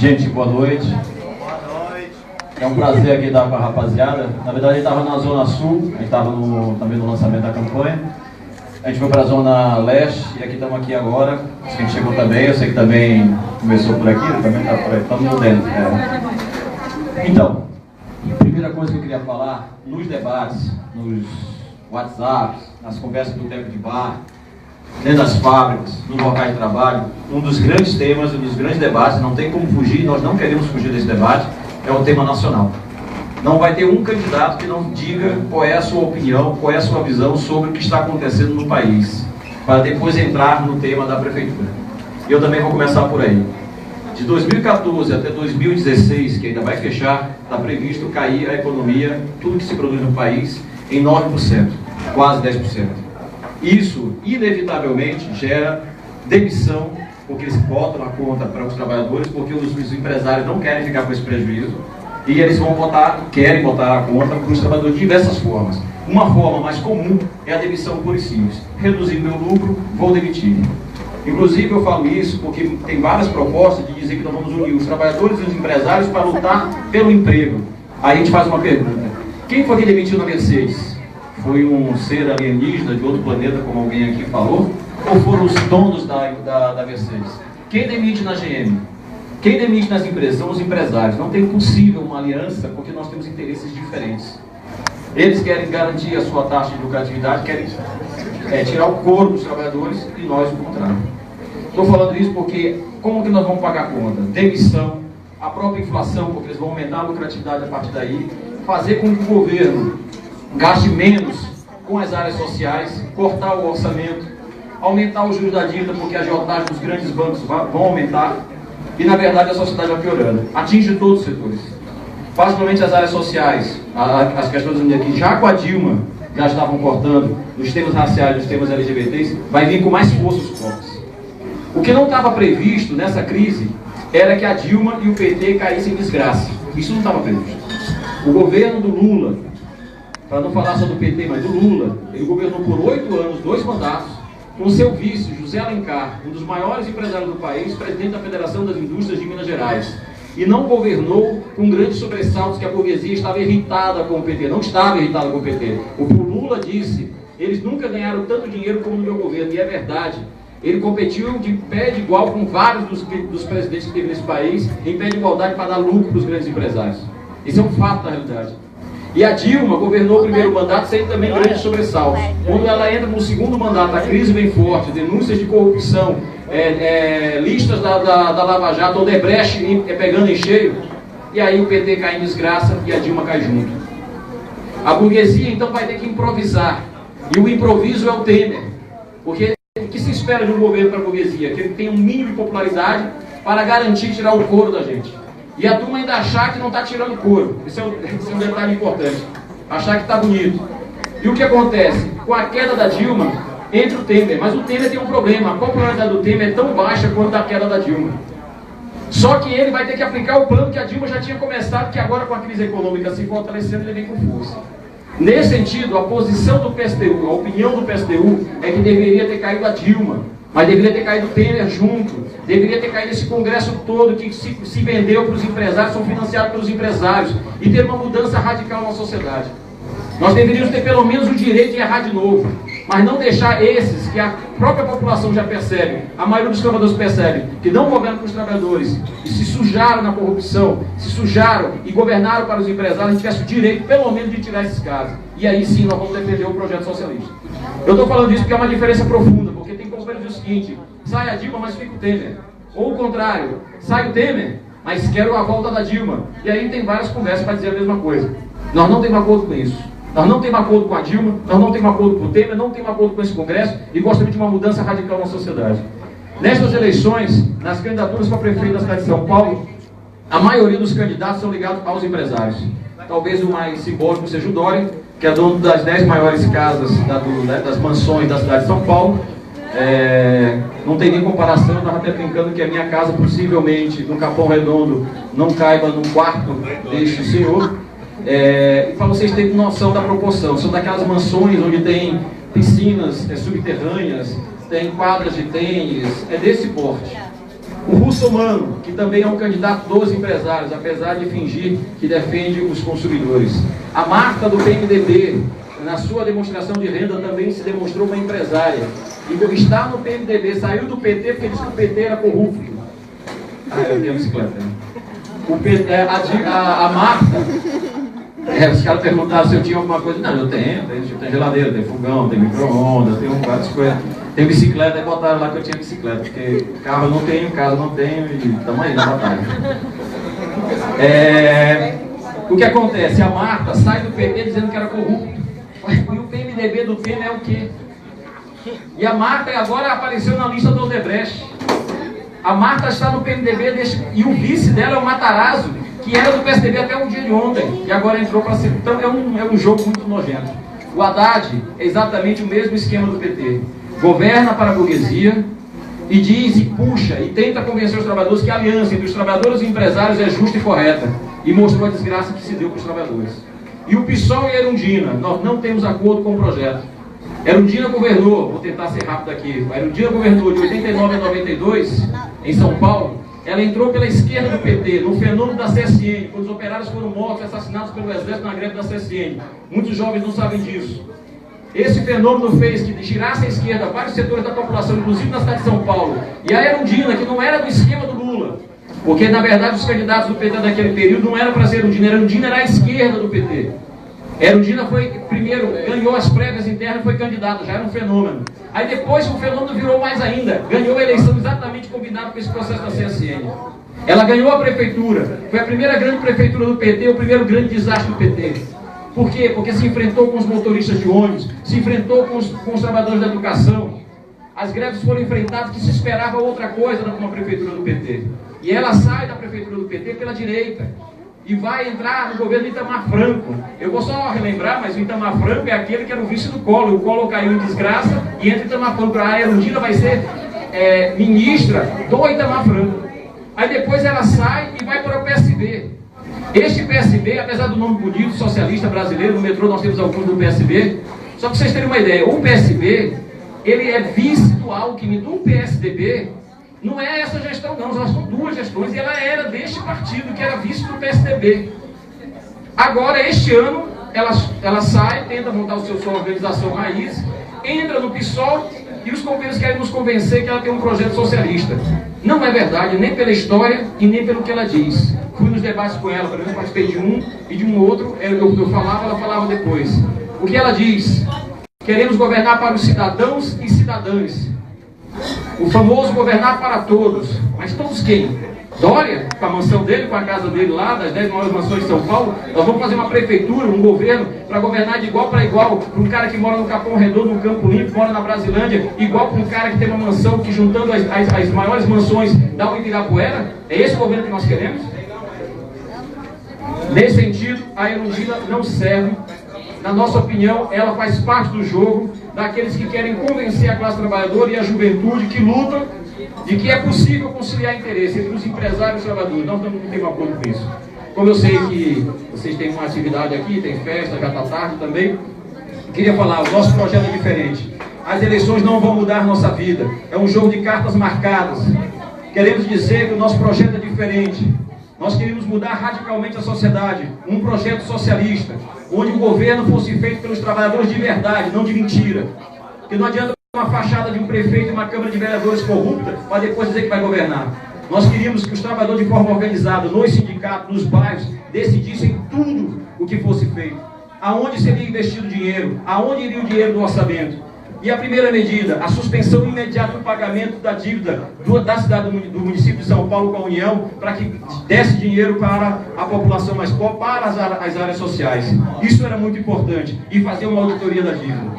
Gente, boa noite. É um prazer aqui estar com a rapaziada. Na verdade, a gente estava na Zona Sul, a gente estava também no lançamento da campanha. A gente foi para a Zona Leste e aqui estamos aqui agora. A gente chegou também, eu sei que também começou por aqui, também está por aí, estamos dentro. Então, a primeira coisa que eu queria falar, nos debates, nos WhatsApps, nas conversas do tempo de bar, dentro das fábricas, nos locais de trabalho, um dos grandes temas, um dos grandes debates, não tem como fugir, nós não queremos fugir desse debate, é o tema nacional. Não vai ter um candidato que não diga qual é a sua opinião, qual é a sua visão sobre o que está acontecendo no país, para depois entrar no tema da prefeitura. E eu também vou começar por aí. De 2014 até 2016, que ainda vai fechar, está previsto cair a economia, tudo que se produz no país, em 9%, quase 10%. Isso, inevitavelmente, gera demissão, porque eles botam a conta para os trabalhadores, porque os empresários não querem ficar com esse prejuízo, e eles querem botar a conta para os trabalhadores de diversas formas. Uma forma mais comum é a demissão por e simples. Reduzir meu lucro, vou demitir. Inclusive eu falo isso porque tem várias propostas de dizer que nós vamos unir os trabalhadores e os empresários para lutar pelo emprego. Aí a gente faz uma pergunta. Quem foi que demitiu na Mercedes? Foi um ser alienígena de outro planeta, como alguém aqui falou? Ou foram os donos da Mercedes? Quem demite na GM? Quem demite nas empresas? São os empresários. Não tem possível uma aliança, porque nós temos interesses diferentes. Eles querem garantir a sua taxa de lucratividade, querem tirar o couro dos trabalhadores, e nós o contrário. Estou falando isso porque como que nós vamos pagar a conta? Demissão, a própria inflação, porque eles vão aumentar a lucratividade a partir daí, fazer com que o governo gaste menos com as áreas sociais, cortar o orçamento, aumentar os juros da dívida, porque a agiotagem dos grandes bancos vão aumentar, e na verdade a sociedade vai piorando. Atinge todos os setores, particularmente as áreas sociais. As questões aqui, já com a Dilma, já estavam cortando nos temas raciais, nos temas LGBTs, vai vir com mais força os cortes. O que não estava previsto nessa crise era que a Dilma e o PT caíssem em desgraça. Isso não estava previsto. O governo do Lula, para não falar só do PT, mas do Lula, ele governou por 8 anos, 2 mandatos, com seu vice, José Alencar, um dos maiores empresários do país, presidente da Federação das Indústrias de Minas Gerais. E não governou com grandes sobressaltos que a burguesia estava irritada com o PT. Não estava irritada com o PT. O que o Lula disse, eles nunca ganharam tanto dinheiro como no meu governo, e é verdade. Ele competiu de pé de igual com vários dos presidentes que teve nesse país, em pé de igualdade para dar lucro para os grandes empresários. Isso é um fato na realidade. E a Dilma governou o primeiro mandato sem também grandes sobressaltos. Quando ela entra no segundo mandato, a crise vem forte, denúncias de corrupção, listas da Lava Jato, Odebrecht pegando em cheio, e aí o PT cai em desgraça e a Dilma cai junto. A burguesia então vai ter que improvisar, e o improviso é o Temer, porque o que se espera de um governo para a burguesia? Que ele tenha um mínimo de popularidade para garantir tirar o couro da gente. E a turma ainda achar que não está tirando couro. Esse é um detalhe importante. Achar que está bonito. E o que acontece? Com a queda da Dilma, entra o Temer. Mas o Temer tem um problema. A popularidade do Temer é tão baixa quanto a queda da Dilma. Só que ele vai ter que aplicar o plano que a Dilma já tinha começado, que agora com a crise econômica se fortalecendo, ele vem com força. Nesse sentido, a posição do PSTU, a opinião do PSTU é que deveria ter caído a Dilma, mas deveria ter caído o Temer junto, deveria ter caído esse congresso todo que se vendeu para os empresários, são financiados pelos empresários, e ter uma mudança radical na sociedade. Nós deveríamos ter pelo menos o direito de errar de novo, mas não deixar esses que a própria população já percebe, a maioria dos trabalhadores percebe, que não governam para os trabalhadores, e se sujaram na corrupção, se sujaram e governaram para os empresários, a gente tivesse o direito pelo menos de tirar esses casos. E aí sim nós vamos defender o projeto socialista. Eu estou falando disso porque é uma diferença profunda, porque tem como dizer o seguinte: sai a Dilma, mas fica o Temer. Ou o contrário, sai o Temer, mas quero a volta da Dilma. E aí tem várias conversas para dizer a mesma coisa. Nós não temos acordo com isso. Nós não temos acordo com a Dilma, nós não temos acordo com o Temer, não temos acordo com esse Congresso e gostaríamos de uma mudança radical na sociedade. Nestas eleições, nas candidaturas para prefeito da cidade de São Paulo, a maioria dos candidatos são ligados aos empresários. Talvez o mais simbólico seja o Dória, que é dono das 10 maiores casas das mansões da cidade de São Paulo. Não tem nem comparação, eu estava até brincando que a minha casa possivelmente no Capão Redondo não caiba num quarto deste senhor. E para vocês terem noção da proporção, são daquelas mansões onde tem piscinas subterrâneas, tem quadras de tênis, é desse porte. O Russomano, que também é um candidato dos empresários, apesar de fingir que defende os consumidores. A Marta, do PMDB, na sua demonstração de renda, também se demonstrou uma empresária. E está no PMDB, saiu do PT porque disse que o PT era corrupto. Ah, eu tenho bicicleta. O PT, a Marta, os caras perguntaram se eu tinha alguma coisa. Não, eu tenho geladeira, tenho fogão, tenho micro-ondas, tenho várias coisas. Tenho bicicleta, e botaram lá que eu tinha bicicleta, porque carro eu não tenho, casa eu não tenho, e estamos aí na batalha. O que acontece? A Marta sai do PT dizendo que era corrupto. E o PMDB do Temer é o quê? E a Marta agora apareceu na lista do Odebrecht. A Marta está no PMDB e o vice dela é o Matarazzo, que era do PSDB até o dia de ontem, e agora entrou para ser. Então é um jogo muito nojento. O Haddad é exatamente o mesmo esquema do PT. Governa para a burguesia e diz e puxa e tenta convencer os trabalhadores que a aliança entre os trabalhadores e empresários é justa e correta. E mostrou a desgraça que se deu com os trabalhadores. E o PSOL e a Erundina, nós não temos acordo com o projeto. Erundina governou, vou tentar ser rápido aqui, a Erundina governou de 89 a 92 em São Paulo. Ela entrou pela esquerda do PT, no fenômeno da CSN, quando os operários foram mortos, assassinados pelo exército na greve da CSN. Muitos jovens não sabem disso. Esse fenômeno fez que girasse à esquerda vários setores da população, inclusive na cidade de São Paulo. E a Erundina, que não era do esquema do Lula, porque na verdade os candidatos do PT naquele período não eram para ser Erundina, Erundina era a esquerda do PT. Erundina foi, primeiro, ganhou as prévias internas e foi candidata, já era um fenômeno. Aí depois o fenômeno virou mais ainda, ganhou a eleição exatamente combinado com esse processo da CSN. Ela ganhou a prefeitura, foi a primeira grande prefeitura do PT, o primeiro grande desastre do PT. Por quê? Porque se enfrentou com os motoristas de ônibus, se enfrentou com os trabalhadores da educação. As greves foram enfrentadas que se esperava outra coisa numa prefeitura do PT. E ela sai da prefeitura do PT pela direita e vai entrar no governo Itamar Franco. Eu vou só relembrar, mas o Itamar Franco é aquele que era o vice do Collor. O Collor caiu em desgraça e entra Itamar Franco. A Erundina vai ser ministra do Itamar Franco. Aí depois ela sai e vai para o PSB. Este PSB, apesar do nome bonito, socialista brasileiro, no metrô nós temos alguns do PSB, só para vocês terem uma ideia, o PSB, ele é vice do Alckmin, do PSDB, não é essa gestão não, são duas gestões, e ela era deste partido, que era vice do PSDB. Agora, este ano, ela sai, tenta montar sua organização raiz, entra no PSOL, e os companheiros querem nos convencer que ela tem um projeto socialista. Não é verdade, nem pela história e nem pelo que ela diz. Fui nos debates com ela, por exemplo, participei de um e de um outro, eu falava, ela falava depois. O que ela diz? Queremos governar para os cidadãos e cidadãs. O famoso governar para todos. Mas todos quem? Dória, com a mansão dele, com a casa dele lá, das 10 maiores mansões de São Paulo. Nós vamos fazer uma prefeitura, um governo, para governar de igual para igual, para um cara que mora no Capão Redondo, no Campo Limpo, mora na Brasilândia, igual para um cara que tem uma mansão que, juntando as maiores mansões, dá um Ibirapuera. É esse o governo que nós queremos? Nesse sentido, a Erundina não serve. Na nossa opinião, ela faz parte do jogo daqueles que querem convencer a classe trabalhadora e a juventude que lutam de que é possível conciliar interesse entre os empresários e os trabalhadores. Nós não temos acordo com isso. Como eu sei que vocês têm uma atividade aqui, tem festa, já está tarde também, eu queria falar, o nosso projeto é diferente. As eleições não vão mudar nossa vida. É um jogo de cartas marcadas. Queremos dizer que o nosso projeto é diferente. Nós queríamos mudar radicalmente a sociedade, um projeto socialista, onde o governo fosse feito pelos trabalhadores de verdade, não de mentira. Porque não adianta uma fachada de um prefeito e uma Câmara de Vereadores corrupta para depois dizer que vai governar. Nós queríamos que os trabalhadores de forma organizada, nos sindicatos, nos bairros, decidissem tudo o que fosse feito. Aonde seria investido o dinheiro, aonde iria o dinheiro do orçamento. E a primeira medida, a suspensão imediata do pagamento da dívida da cidade do município de São Paulo com a União, para que desse dinheiro para a população mais pobre, para as áreas sociais. Isso era muito importante. E fazer uma auditoria da dívida.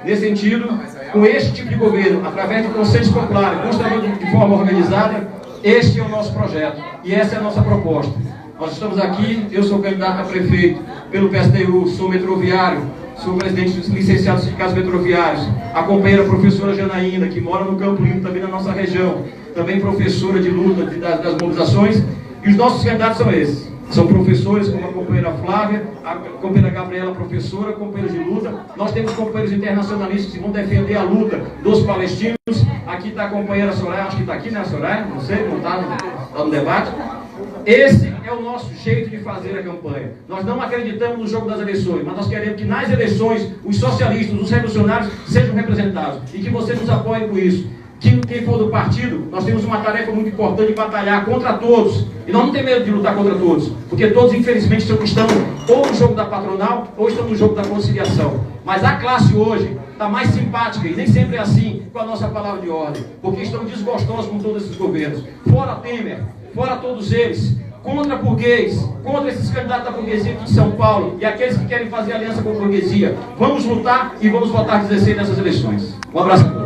Nesse sentido, com este tipo de governo, através de conselhos populares, construindo de forma organizada, este é o nosso projeto. E essa é a nossa proposta. Nós estamos aqui, eu sou candidato a prefeito pelo PSTU, sou metroviário, sou presidente dos licenciados sindicatos metroviários, a companheira professora Janaína, que mora no Campo Limpo, também na nossa região, também professora de luta das mobilizações, e os nossos candidatos são esses. São professores como a companheira Flávia, a companheira Gabriela, professora, companheiros de luta. Nós temos companheiros internacionalistas que vão defender a luta dos palestinos, Aqui está a companheira Soraya, acho que está aqui, né, Soraya? Não sei, não está no debate. Esse é o nosso jeito de fazer a campanha. Nós não acreditamos no jogo das eleições, mas nós queremos que nas eleições os socialistas, os revolucionários sejam representados e que vocês nos apoiem com isso. Quem for do partido, nós temos uma tarefa muito importante de batalhar contra todos. E nós não temos medo de lutar contra todos, porque todos, infelizmente, estão ou no jogo da patronal, ou estão no jogo da conciliação. Mas a classe hoje está mais simpática, e nem sempre é assim, com a nossa palavra de ordem, porque estão desgostosos com todos esses governos. Fora Temer, fora todos eles, contra burguês, contra esses candidatos da burguesia aqui de São Paulo, e aqueles que querem fazer aliança com a burguesia. Vamos lutar e vamos votar 16 nessas eleições. Um abraço.